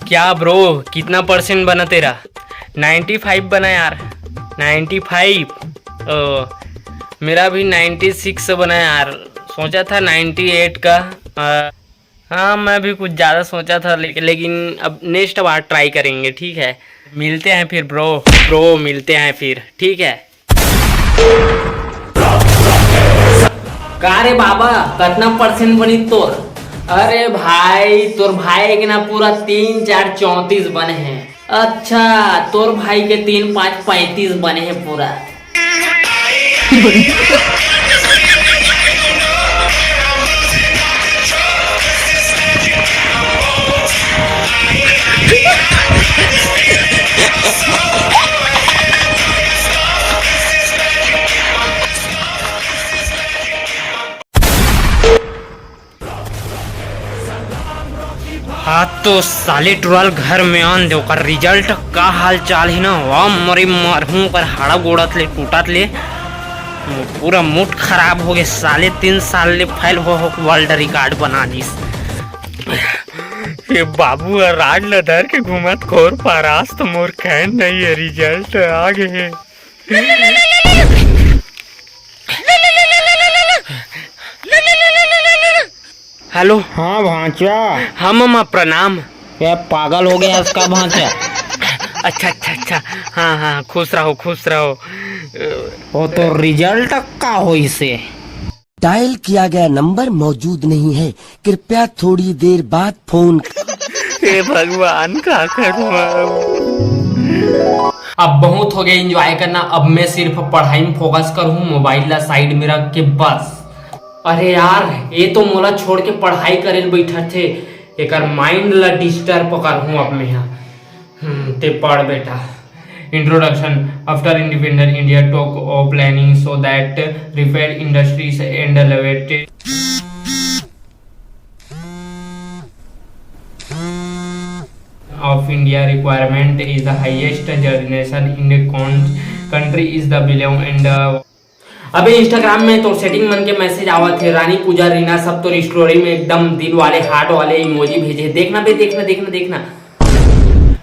क्या ब्रो, कितना परसेंट बना तेरा? 95 बना यार। 95। मेरा भी 96 बना यार। सोचा था 98 का। हाँ, मैं भी कुछ ज़्यादा सोचा था, लेकिन अब नेक्स्ट बार ट्राई करेंगे। ठीक है, मिलते हैं फिर ब्रो मिलते हैं फिर। ठीक है। का रे बाबा, कितना परसेंट बनी तोर? अरे भाई, तोर भाई के ना पूरा 3 4 34 बने हैं। अच्छा, तोर भाई के 3 5 35 बने हैं पूरा। हाँ तो साले टुराल घर में आन दो कर रिजल्ट का हाल चाल ही ना। वाह मरे मरहूं कर हाड़ा गोड़त ले टूटत ले पूरा मूड खराब हो गए साले। 3 साल ले फैल हो वर्ल्ड रिकॉर्ड बना दिस। ये बाबू राज लदर के घूमत खोर पारास तो मोर कहन नहीं है, रिजल्ट आ गए। हेलो। हाँ भांचा। हाँ मामा प्रणाम। क्या पागल हो गया उसका भांचा? अच्छा। हाँ, खुश रहो। वो तो रिजल्ट का हो इसे। डायल किया गया नंबर मौजूद नहीं है, कृपया थोड़ी देर बाद फोन। हे भगवान, क्या करूं अब बहुत हो गया एंजॉय करना। अब मैं सिर्फ पढ़ाई में फोकस करूँ, मोबाइल ला साइड में रख के बस। अरे यार, ये तो मोला छोड़ के पढ़ाई करे बैठा थे, एक माइंड ला डिस्टर्ब करूँ अब मैं यहाँ। ते पढ़ बेटा। Introduction after independent India talk of planning so that repair industries and elevated of India requirement is the highest generation in the country is the below and अबे इंस्टाग्राम में तो सेटिंग मन के मैसेज आवा थे। रानी पूजा रीना सब तो स्टोरी में एकदम दिल वाले हार्ट वाले इमोजी भेजे। देखना बे, देखना।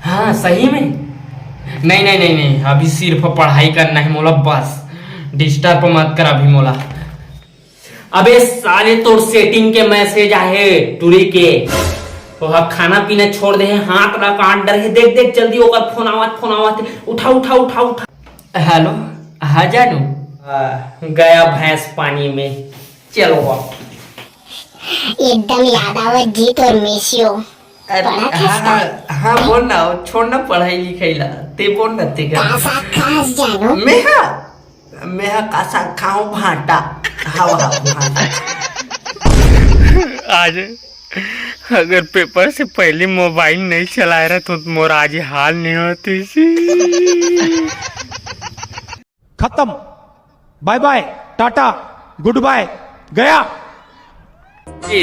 हाँ सही में। नहीं, अभी सिर्फ पढ़ाई करना है मोला, बस डिस्टर्ब मत कर अभी मोला। अबे सारे तो सेटिंग के मैसेज आए टूरी के। तो अब खाना पीना छोड़ दे, हाथ ना काट डर है। देख जल्दी होकर फोन आवत। उठा। हेलो। हाँ जानू, गया भैंस पानी में। चलो अब एकदम याद आवत जीत और मेसियो। हाँ बोल ना, छोड़ना पढ़ाई लिखाई ला। ते बोल ना ते खास जानू। मैं कासा खाऊं भाटा। हवा आज अगर पेपर से पहले मोबाइल नहीं चला रहा तो मोरा आज हाल नहीं होती। खत्म, bye bye, tata, good bye, गया।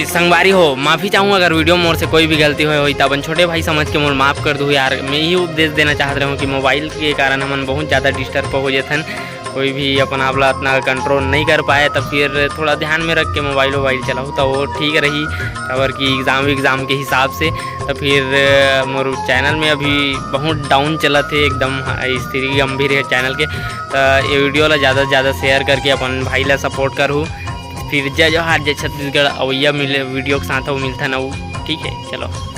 संगवारी हो, माफी चाहूंगा अगर वीडियो मोर से कोई भी गलती हुई तब छोटे भाई समझ के मोर माफ कर दो यार। मैं ही उपदेश देना चाहत रहा हूँ कि मोबाइल के कारण हम बहुत ज़्यादा डिस्टर्ब हो जाते। कोई भी अपन आपला इतना कंट्रोल नहीं कर पाए तब फिर थोड़ा ध्यान में रख के मोबाइल चलाओ तो वो ठीक रही। खबर की एग्ज़ाम के हिसाब से तो फिर मोर चैनल में अभी बहुत डाउन चला थे, एकदम स्थिति गंभीर है चैनल के। तो ये वीडियो ला ज़्यादा से ज़्यादा शेयर करके अपन भाई ला सपोर्ट करूँ। फिर जय जोहार, जय छत्तीसगढ़। अवैया मिले वीडियो के साथ वो मिलता ना वो। ठीक है, चलो।